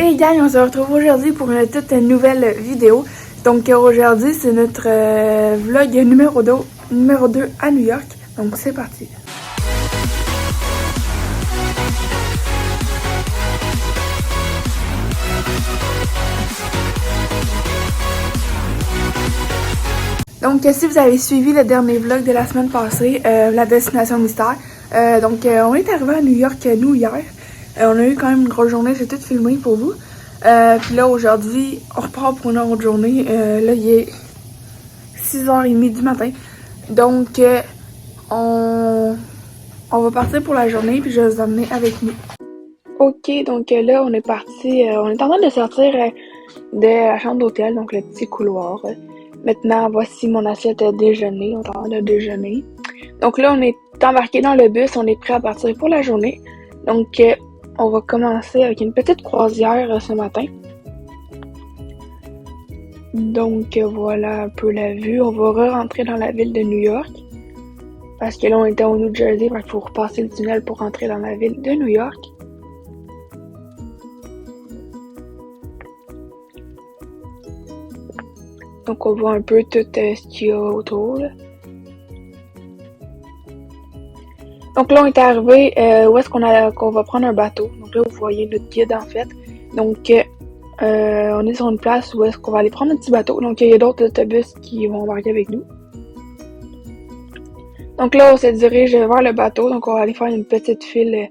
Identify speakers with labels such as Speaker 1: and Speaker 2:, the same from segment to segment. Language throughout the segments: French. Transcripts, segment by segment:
Speaker 1: Hey gang, on se retrouve aujourd'hui pour une toute nouvelle vidéo. Donc aujourd'hui c'est notre vlog numéro 2 à New York. Donc c'est parti. Donc si vous avez suivi le dernier vlog de la semaine passée, la destination mystère, on est arrivé à New York nous hier. On a eu quand même une grosse journée, j'ai tout filmé pour vous. Puis là aujourd'hui, on repart pour une autre journée. Là il est 6h30 du matin. Donc on va partir pour la journée puis je vais vous emmener avec nous. Ok, donc là on est parti, on est en train de sortir de la chambre d'hôtel, donc le petit couloir. Maintenant, voici mon assiette à déjeuner, on est en train de déjeuner. Donc là, on est embarqué dans le bus, on est prêt à partir pour la journée. Donc, on va commencer avec une petite croisière ce matin. Donc, voilà un peu la vue. On va re-rentrer dans la ville de New York. Parce que là, on était au New Jersey, il faut repasser le tunnel pour rentrer dans la ville de New York. Donc, on voit un peu tout ce qu'il y a autour, là. Donc là, on est arrivé où est-ce qu'on va prendre un bateau. Donc là, vous voyez notre guide, en fait. Donc, on est sur une place où est-ce qu'on va aller prendre un petit bateau. Donc, il y a d'autres autobus qui vont embarquer avec nous. Donc là, on se dirige vers le bateau. Donc, on va aller faire une petite file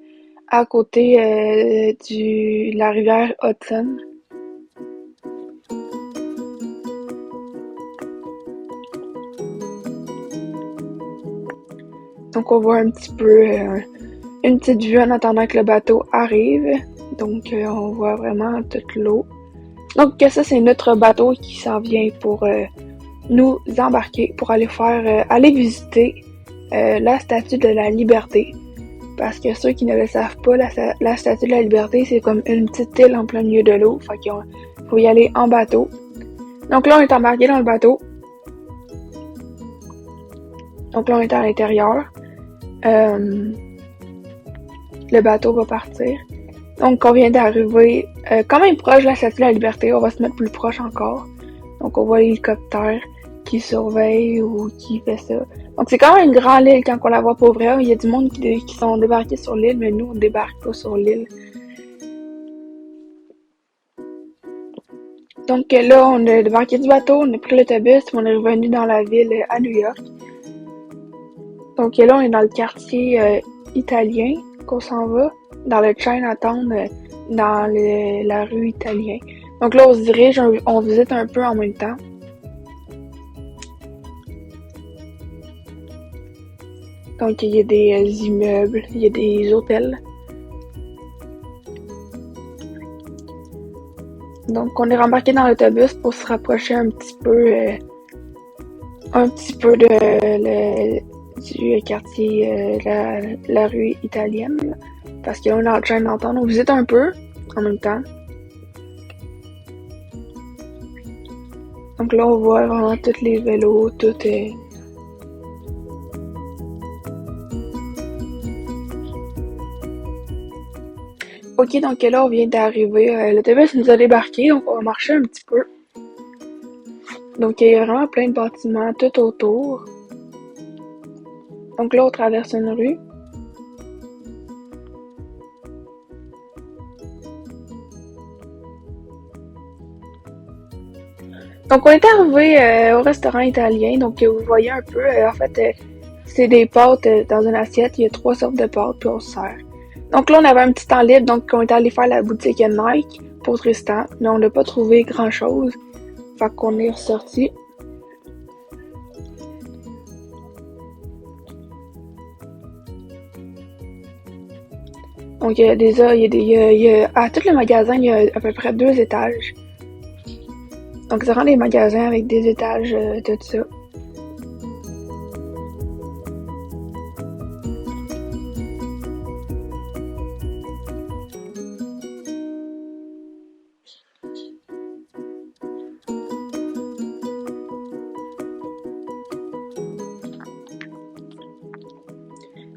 Speaker 1: à côté de la rivière Hudson. Donc, on voit un petit peu une petite vue en attendant que le bateau arrive. Donc, on voit vraiment toute l'eau. Donc, ça, c'est notre bateau qui s'en vient pour nous embarquer, pour aller aller visiter la Statue de la Liberté. Parce que ceux qui ne le savent pas, la Statue de la Liberté, c'est comme une petite île en plein milieu de l'eau. Fait qu'il faut y aller en bateau. Donc là, on est embarqué dans le bateau. Donc là, on est à l'intérieur. Le bateau va partir. Donc, on vient d'arriver quand même proche de la Statue de la Liberté. On va se mettre plus proche encore. Donc, on voit l'hélicoptère qui surveille ou qui fait ça. Donc, c'est quand même une grande île quand on la voit pour vrai. Il y a du monde qui sont débarqués sur l'île, mais nous, on débarque pas sur l'île. Donc, là, on a débarqué du bateau, on a pris l'autobus, on est revenu dans la ville à New York. Donc, là, on est dans le quartier italien qu'on s'en va, dans le Chinatown, dans la rue Italien. Donc là, on se dirige, on visite un peu en même temps. Donc, il y a des immeubles, il y a des hôtels. Donc, on est rembarqué dans l'autobus pour se rapprocher un petit peu du quartier, la rue italienne. Parce que là, on est en train d'entendre, on visite un peu en même temps. Donc là, on voit vraiment tous les vélos, tout est... Ok, donc là, on vient d'arriver. L'autobus nous a débarqué, donc on va marcher un petit peu. Donc, il y a vraiment plein de bâtiments tout autour. Donc là, on traverse une rue. Donc, on est arrivé au restaurant italien. Donc, vous voyez un peu, en fait, c'est des pâtes dans une assiette. Il y a 3 sortes de pâtes, puis on se sert. Donc là, on avait un petit temps libre, donc on est allé faire la boutique Nike pour Tristan. Mais on n'a pas trouvé grand-chose. Fait qu'on est ressorti. Donc, à tout le magasin, il y a à peu près 2 étages. Donc, c'est vraiment des magasins avec des étages, tout ça.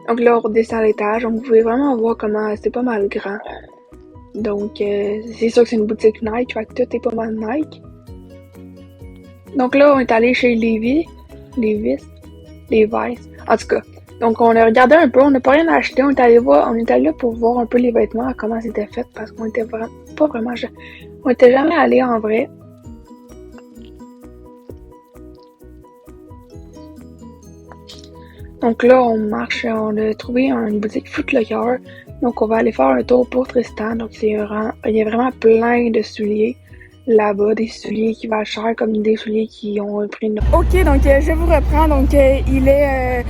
Speaker 1: Donc là, on redescend à l'étage. Donc, vous pouvez vraiment voir comment c'est pas mal grand. Donc, c'est sûr que c'est une boutique Nike, fait que tout est pas mal Nike. Donc là, on est allé chez Levi's, en tout cas. Donc, on a regardé un peu, on n'a pas rien acheté, on est allé là pour voir un peu les vêtements, comment c'était fait, parce qu'on était on était jamais allé en vrai. Donc là, on marche, on a trouvé une boutique Foot Locker. Donc on va aller faire un tour pour Tristan. Donc il y a vraiment plein de souliers là-bas, des souliers qui valent cher comme des souliers qui ont un prix de... Ok, donc je vous reprends. Donc il est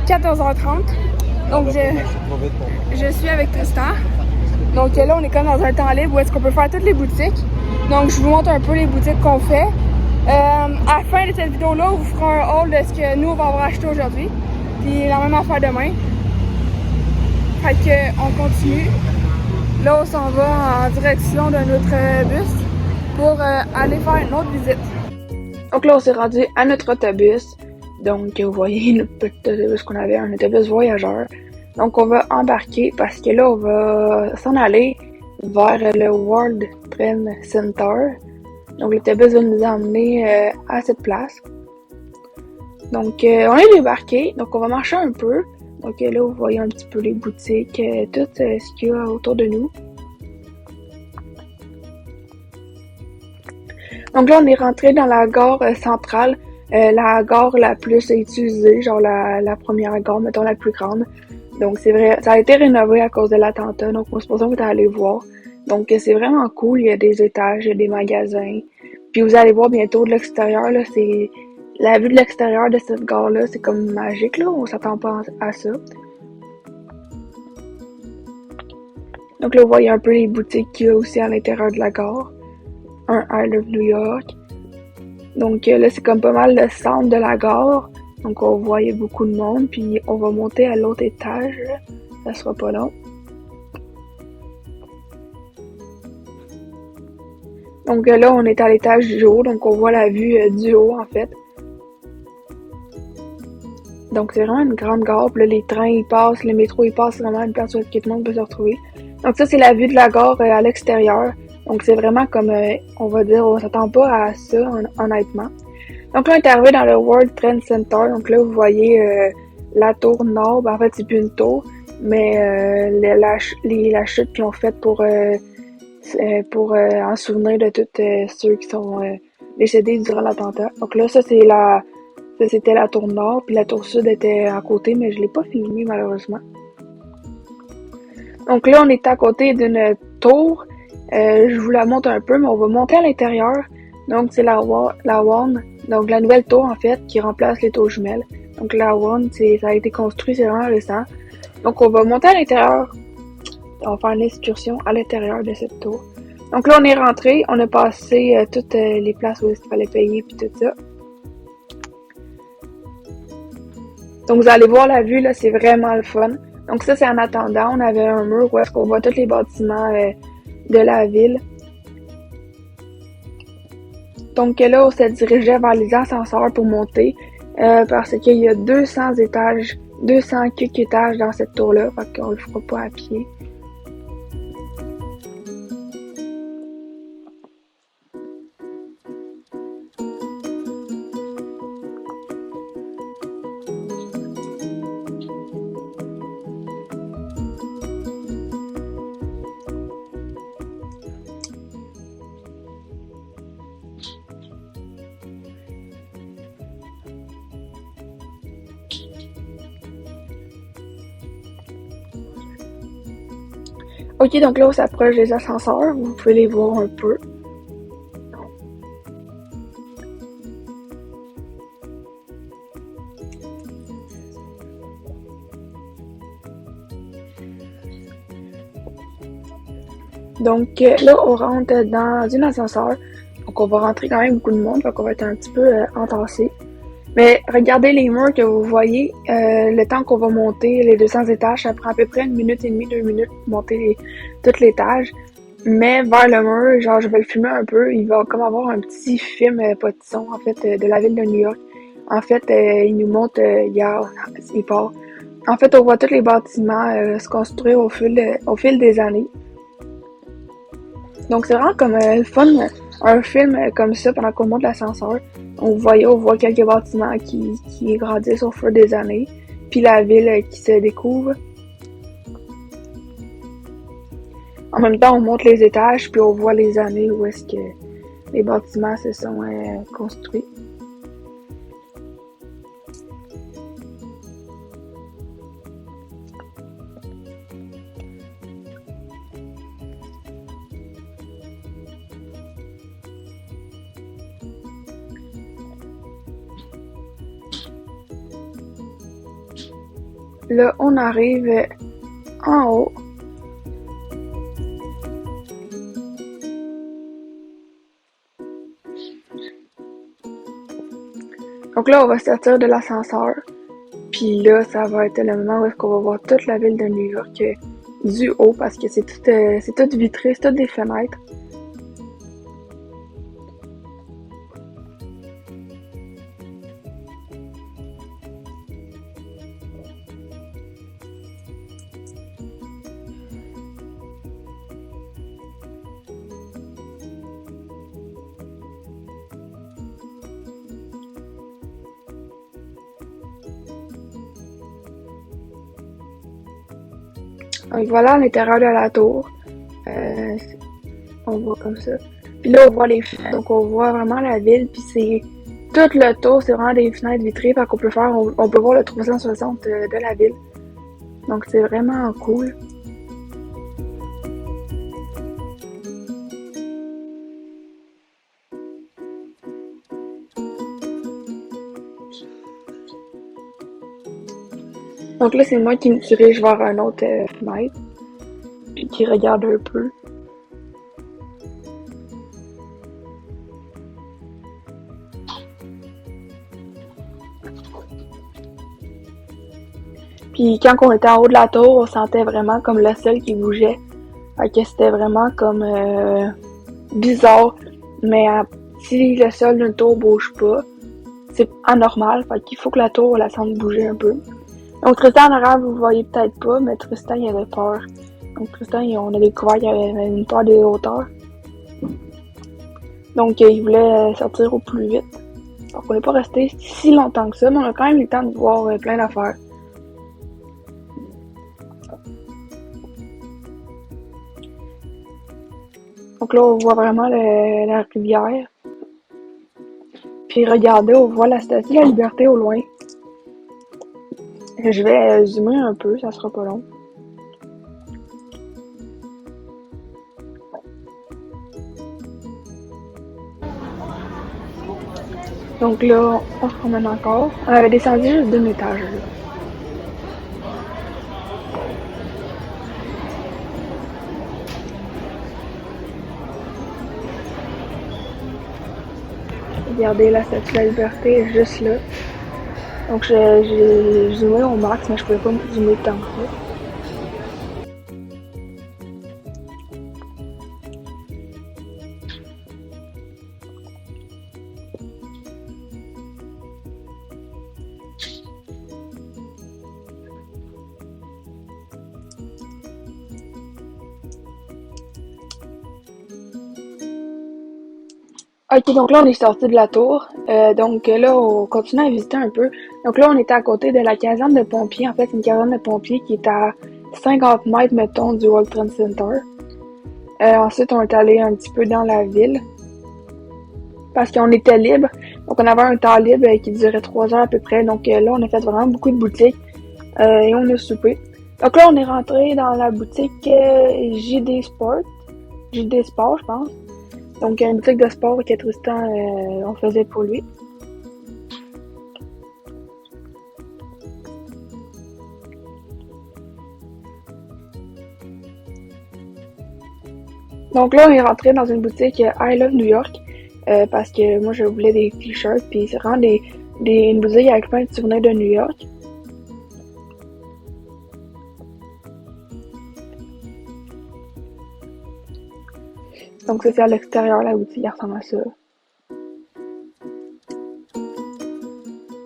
Speaker 1: 14h30. Donc je suis avec Tristan. Donc là, on est comme dans un temps libre où est-ce qu'on peut faire toutes les boutiques. Donc je vous montre un peu les boutiques qu'on fait. À la fin de cette vidéo-là, on vous fera un haul de ce que nous, on va avoir acheté aujourd'hui. Puis la même affaire demain. Fait que on continue. Là, on s'en va en direction de notre bus pour aller faire une autre visite. Donc là, on s'est rendu à notre autobus. Donc, vous voyez notre petit autobus qu'on avait, un autobus voyageur. Donc, on va embarquer parce que là, on va s'en aller vers le World Trade Center. Donc, l'autobus va nous emmener à cette place. Donc, on est débarqué. Donc, on va marcher un peu. Donc, là, vous voyez un petit peu les boutiques, tout ce qu'il y a autour de nous. Donc là, on est rentré dans la gare centrale, la gare la plus utilisée, genre la première gare, mettons la plus grande. Donc, c'est vrai, ça a été rénové à cause de l'attentat. Donc, moi, c'est pour ça qu'on est allé voir. Donc, c'est vraiment cool. Il y a des étages, il y a des magasins. Puis, vous allez voir bientôt de l'extérieur, là, c'est... La vue de l'extérieur de cette gare-là, c'est comme magique, là. On s'attend pas à ça. Donc là, vous voyez un peu les boutiques qu'il y a aussi à l'intérieur de la gare. Un I Love New York. Donc là, c'est comme pas mal le centre de la gare. Donc on voit, il y a beaucoup de monde. Puis on va monter à l'autre étage. Ça sera pas long. Donc là, on est à l'étage du haut. Donc on voit la vue du haut, en fait. Donc, c'est vraiment une grande gare. Puis là, les trains, ils passent, le métro, il passe. C'est vraiment une place où tout le monde peut se retrouver. Donc, ça, c'est la vue de la gare à l'extérieur. Donc, c'est vraiment comme, on va dire, on s'attend pas à ça, honnêtement. Donc, là, on est arrivé dans le World Trade Center. Donc, là, vous voyez la tour nord. Ben, en fait, c'est plus une tour, mais la chute qu'ils ont faite pour en souvenir de tous ceux qui sont décédés durant l'attentat. Donc, là, ça, c'était la tour nord, puis la tour sud était à côté, mais je l'ai pas filmé malheureusement. Donc là, on est à côté d'une tour. Je vous la montre un peu, mais on va monter à l'intérieur. Donc c'est la One, donc la nouvelle tour en fait, qui remplace les tours jumelles. Donc la One, ça a été construit, c'est vraiment récent. Donc on va monter à l'intérieur. On va faire une excursion à l'intérieur de cette tour. Donc là, on est rentré, on a passé toutes les places où il fallait payer, puis tout ça. Donc, vous allez voir la vue, là, c'est vraiment le fun. Donc, ça, c'est en attendant. On avait un mur où est-ce qu'on voit tous les bâtiments de la ville. Donc, là, on se dirigeait vers les ascenseurs pour monter. Parce qu'il y a 200 étages, 200 quelques étages dans cette tour-là. Fait qu'on le fera pas à pied. Ok, donc là, on s'approche des ascenseurs. Vous pouvez les voir un peu. Donc là, on rentre dans un ascenseur. Donc on va rentrer quand même beaucoup de monde, donc on va être un petit peu entassé. Mais regardez les murs que vous voyez, le temps qu'on va monter les 200 étages, ça prend à peu près 1 minute et demie, 2 minutes pour monter tout l'étage. Mais vers le mur, genre je vais le filmer un peu, il va comme avoir un petit film pas de son en fait de la ville de New York. En fait, il nous montre il part. En fait, on voit tous les bâtiments se construire au fil des années. Donc c'est vraiment comme le fun, un film comme ça pendant qu'on monte l'ascenseur. On voit quelques bâtiments qui grandissent au fur des années, puis la ville qui se découvre. En même temps, on monte les étages, puis on voit les années où est-ce que les bâtiments se sont construits. Là, on arrive en haut. Donc là, on va sortir de l'ascenseur. Puis là, ça va être le moment où est-ce qu'on va voir toute la ville de New York du haut parce que c'est tout vitré, c'est toutes des fenêtres. Donc voilà à l'intérieur de la tour. On voit comme ça. Puis là, on voit les fenêtres. Donc on voit vraiment la ville. Puis c'est tout le tour, c'est vraiment des fenêtres vitrées. Fait qu'on peut on peut voir le 360 de la ville. Donc c'est vraiment cool. Donc là, c'est moi qui me dirige vers un autre fenêtre. Puis qui regarde un peu. Puis quand on était en haut de la tour, on sentait vraiment comme le sol qui bougeait. Fait que c'était vraiment comme bizarre. Mais si le sol d'une tour bouge pas, c'est anormal. Fait qu'il faut que la tour la sente bouger un peu. Donc Tristan en arrière, vous le voyez peut-être pas, mais Tristan il avait peur. Donc Tristan, on a découvert qu'il avait une peur des hauteurs. Donc il voulait sortir au plus vite. Donc on n'est pas resté si longtemps que ça, mais on a quand même eu le temps de voir plein d'affaires. Donc là, on voit vraiment la rivière. Puis regardez, on voit la Statue de la Liberté au loin. Je vais zoomer un peu, ça sera pas long. Donc là, on se promène encore. On avait descendu juste d'un étage, là. Regardez, la Statue de la Liberté est juste là. Donc j'ai zoomé au max, mais je pouvais pas me zoomer tant que ça. Ok, donc là on est sorti de la tour. Donc là on continue à visiter un peu. Donc là on était à côté de la caserne de pompiers. En fait, c'est une caserne de pompiers qui est à 50 mètres, mettons, du World Trade Center. Ensuite, on est allé un petit peu dans la ville. Parce qu'on était libre. Donc on avait un temps libre qui durait 3 heures à peu près. Donc là on a fait vraiment beaucoup de boutiques. Et on a soupé. Donc là on est rentré dans la boutique JD Sport. JD Sport, je pense. Donc, une boutique de sport que Tristan, on faisait pour lui. Donc là, on est rentré dans une boutique I Love New York parce que moi, je voulais des t-shirts. Puis c'est vraiment une boutique avec plein de souvenirs de New York. Donc ça, c'est à l'extérieur, la boutique, elle ressemble à ça.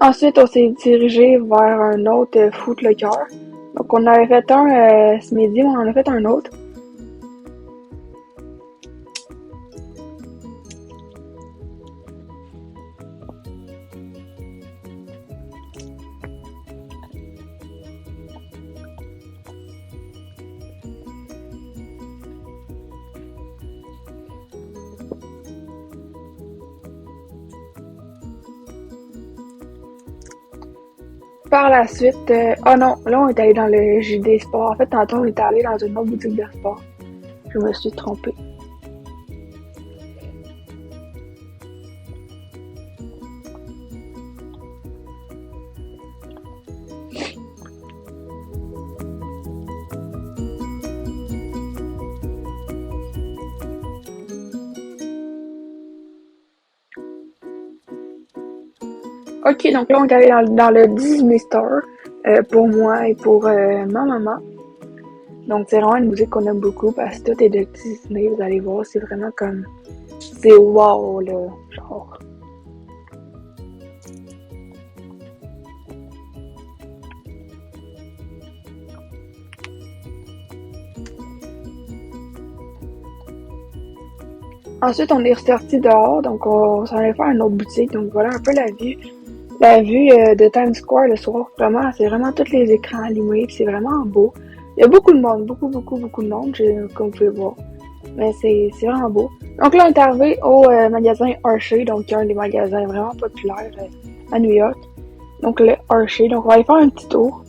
Speaker 1: Ensuite, on s'est dirigé vers un autre Foot Locker. Donc on avait fait un ce midi, mais on en a fait un autre. par la suite, oh non, là on est allé dans le JD Sport. En fait, tantôt on est allé dans une autre boutique de sport. Je me suis trompée. Ok, donc là on est allé dans le Disney Store pour moi et pour ma maman. Donc c'est vraiment une musique qu'on aime beaucoup parce que tout est de Disney, vous allez voir, c'est vraiment comme... C'est wow là, genre... Ensuite on est ressorti dehors, donc on s'en allait faire une autre boutique, donc voilà un peu la vue. La vue de Times Square le soir, vraiment, c'est vraiment tous les écrans allumés, c'est vraiment beau. Il y a beaucoup de monde, beaucoup de monde, comme vous pouvez voir. Mais c'est vraiment beau. Donc là, on est arrivé au magasin Hershey, donc un des magasins vraiment populaires à New York. Donc le Hershey, donc on va aller faire un petit tour.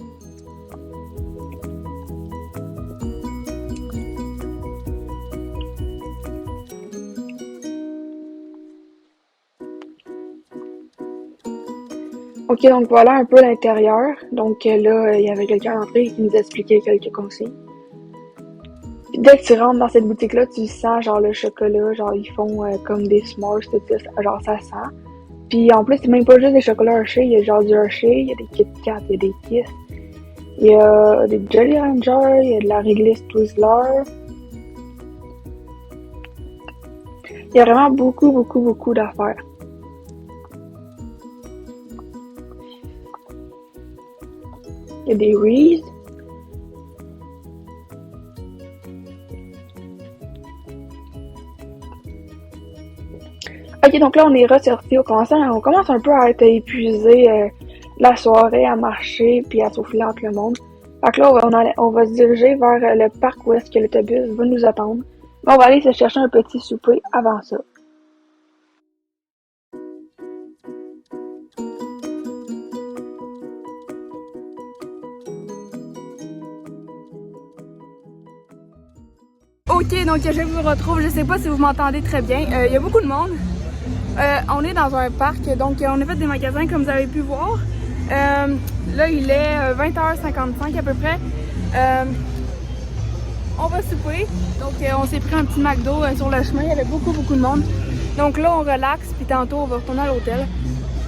Speaker 1: Ok, donc voilà un peu l'intérieur. Donc là, il y avait quelqu'un à l'entrée qui nous expliquait quelques consignes. Puis dès que tu rentres dans cette boutique-là, tu sens genre le chocolat, genre ils font comme des s'mores, tout ça, genre ça sent. Puis en plus, c'est même pas juste des chocolats Hershey, il y a genre du Hershey, il y a des Kit Kat, il y a des Kiss, il y a des Jolly Rancher, il y a de la réglisse Twizzler. Il y a vraiment beaucoup d'affaires. Il y a des Reese. Ok, donc là, on est ressorti. On commence un peu à être épuisé la soirée, à marcher, puis à souffler entre le monde. Donc là, on va se diriger vers le parc où est-ce que l'autobus va nous attendre. Mais on va aller se chercher un petit souper avant ça. Ok, donc je vous retrouve. Je sais pas si vous m'entendez très bien. Il y a beaucoup de monde. On est dans un parc, donc on a fait des magasins comme vous avez pu voir. Là, il est 20h55 à peu près. On va souper. Donc, on s'est pris un petit McDo sur le chemin. Il y avait beaucoup de monde. Donc là, on relaxe, puis tantôt, on va retourner à l'hôtel.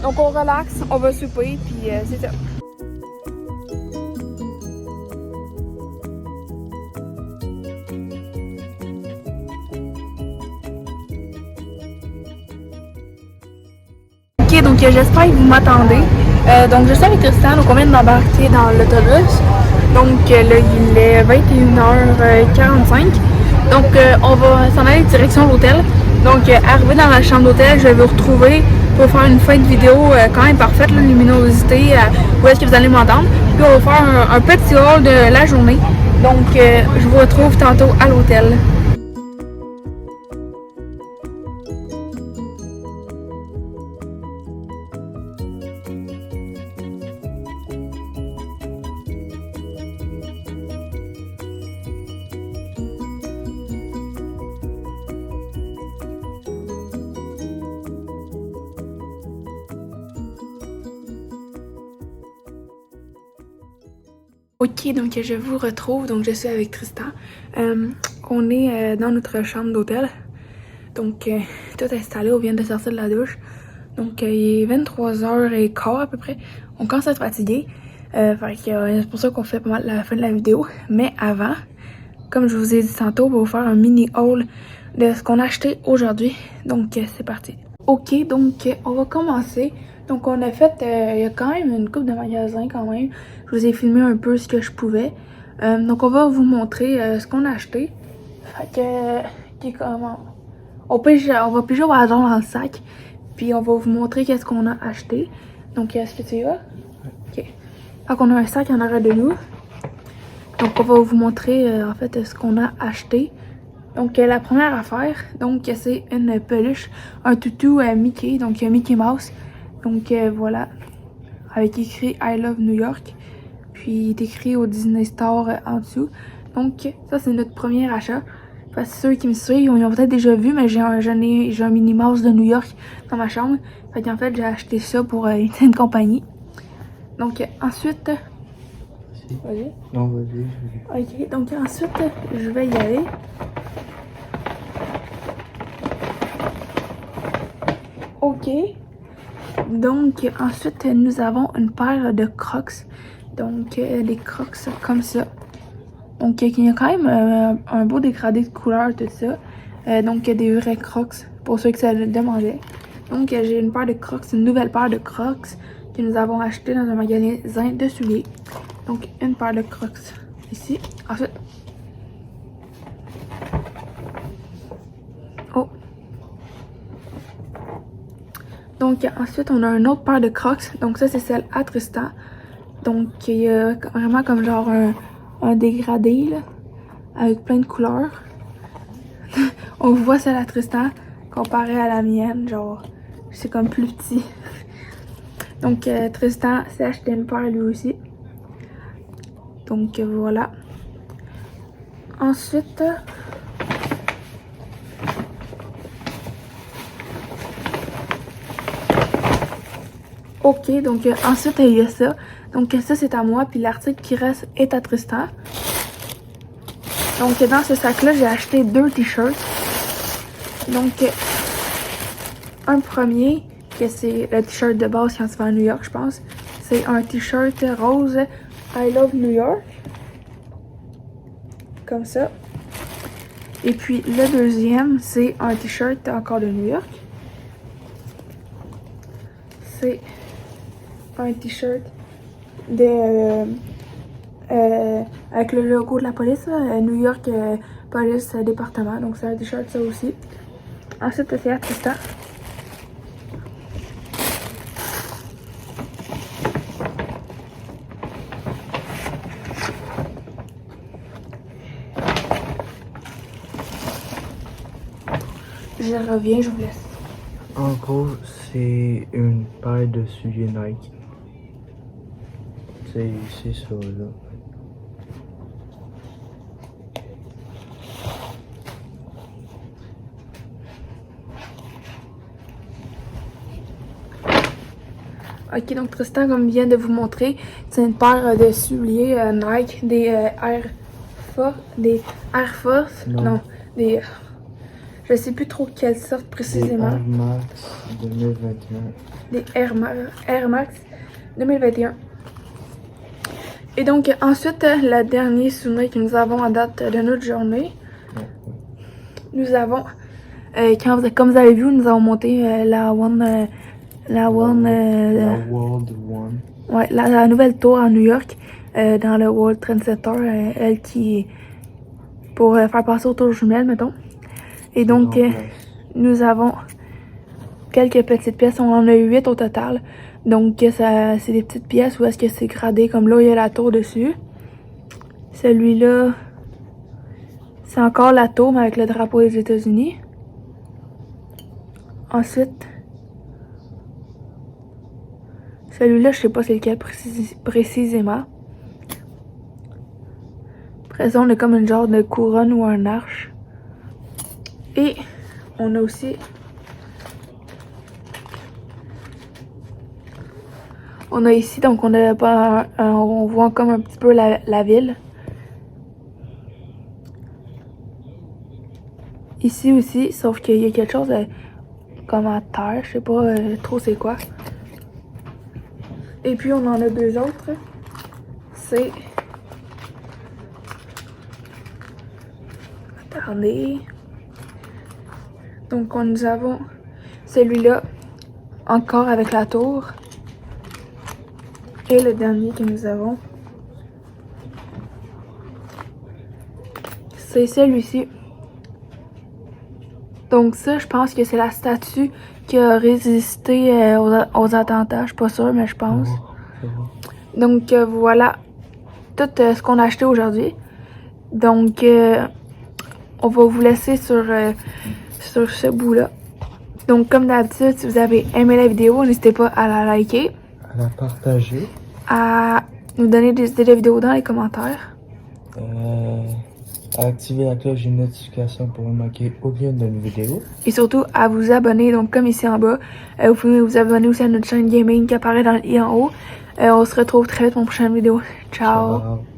Speaker 1: Donc, on relaxe, on va souper, puis c'est ça. Ok, donc j'espère que vous m'attendez. Donc, je suis avec Tristan, donc on vient d'embarquer dans l'autobus. Donc là, il est 21h45. Donc, on va s'en aller direction l'hôtel. Donc, arrivé dans la chambre d'hôtel, je vais vous retrouver pour faire une fin de vidéo quand même parfaite, la luminosité, où est-ce que vous allez m'entendre. Puis, on va faire un petit haul de la journée. Donc, je vous retrouve tantôt à l'hôtel. Ok, donc je vous retrouve, donc je suis avec Tristan. On est dans notre chambre d'hôtel. Donc, tout installé, on vient de sortir de la douche. Donc, il est 23h15 à peu près. On commence à être fatigué. C'est pour ça qu'on fait pas mal la fin de la vidéo. Mais avant, comme je vous ai dit tantôt, on va vous faire un mini haul de ce qu'on a acheté aujourd'hui. Donc, c'est parti. Ok, donc on va commencer. Donc, on a fait, il y a quand même une couple de magasins quand même. Je vous ai filmé un peu ce que je pouvais. Donc, on va vous montrer ce qu'on a acheté. Fait que, on va piger au hasard dans le sac. Puis, on va vous montrer qu'est-ce qu'on a acheté. Donc, est-ce que tu y vas? Ok. Fait qu'on a un sac en arrière de nous. Donc, on va vous montrer en fait ce qu'on a acheté. Donc, la première affaire, donc c'est une peluche, un toutou Mickey, donc Mickey Mouse. Donc, voilà. avec écrit I Love New York. Puis il est écrit au Disney Store en dessous. Donc ça c'est notre premier achat. Parce que ceux qui me suivent, ils ont peut-être déjà vu, mais j'ai un Minnie Mouse de New York dans ma chambre. Fait qu'en fait, j'ai acheté ça pour une compagnie. Donc ensuite... Vas-y.
Speaker 2: Non, vas-y.
Speaker 1: Ok, donc ensuite, je vais y aller. Ok. Donc ensuite, nous avons une paire de Crocs. Donc des Crocs comme ça. Donc il y a quand même un beau dégradé de couleur, tout ça. Donc des vrais Crocs, pour ceux que ça le demandait. Donc j'ai une paire de Crocs, une nouvelle paire de Crocs que nous avons acheté dans un magasin de souliers. Donc une paire de Crocs ici. Ensuite... Oh! Donc ensuite on a une autre paire de Crocs. Donc ça c'est celle à Tristan. Donc il y a vraiment comme genre un dégradé là, avec plein de couleurs. On voit celle à Tristan comparée à la mienne, genre c'est comme plus petit. Donc Tristan s'est acheté une paire lui aussi. Donc voilà. Ensuite, ok, donc ensuite il y a ça. Donc ça c'est à moi, puis l'article qui reste est à Tristan. Donc dans ce sac-là, j'ai acheté 2 t-shirts. Donc un premier, que c'est le t-shirt de base quand tu vas à New York, je pense. C'est un t-shirt rose I Love New York. Comme ça. Et puis le deuxième, c'est un t-shirt encore de New York. C'est un t-shirt de avec le logo de la police, New York Police Département. Donc c'est un t-shirt ça aussi. Ensuite c'est à Tristan. Je reviens, je vous laisse.
Speaker 2: En gros, c'est une paire de souliers Nike. C'est ça, là.
Speaker 1: Ok, donc Tristan, comme vient de vous montrer, c'est une paire de souliers Nike, des Air Force, non, des... Je sais plus trop quelle sorte précisément.
Speaker 2: Des Air Max 2021.
Speaker 1: Des Air Max 2021. Et donc ensuite, le dernier souvenir que nous avons à date de notre journée, nous avons, comme vous avez vu, nous avons monté la World
Speaker 2: One.
Speaker 1: Ouais, la nouvelle tour à New York, dans le World Trade Center, elle qui, pour faire passer au tour jumelles, mettons. Et donc, nous avons quelques petites pièces, on en a 8 au total. Donc, c'est des petites pièces où est-ce que c'est gradé, comme là, il y a la tour dessus. Celui-là, c'est encore la tour, mais avec le drapeau des États-Unis. Ensuite, celui-là, je sais pas c'est lequel précisément. Après ça, on a comme une genre de couronne ou un arche. Et on a aussi... On a ici, donc on voit comme un petit peu la ville. Ici aussi, sauf qu'il y a quelque chose comme à terre, je sais pas trop c'est quoi. Et puis on en a 2 autres. C'est... Attendez. Donc nous avons celui-là, encore avec la tour. Et le dernier que nous avons, c'est celui-ci. Donc ça, je pense que c'est la statue qui a résisté aux attentats. Je suis pas sûre, mais je pense. Donc voilà tout ce qu'on a acheté aujourd'hui. Donc on va vous laisser sur ce bout-là. Donc comme d'habitude, si vous avez aimé la vidéo, n'hésitez pas à la liker.
Speaker 2: à la partager,
Speaker 1: à nous donner des idées de vidéos dans les commentaires.
Speaker 2: à activer la cloche de notification pour ne manquer aucune de nos vidéos.
Speaker 1: Et surtout à vous abonner, donc comme ici en bas. Vous pouvez vous abonner aussi à notre chaîne gaming qui apparaît dans le i en haut. On se retrouve très vite pour une prochaine vidéo. Ciao!
Speaker 2: Ciao.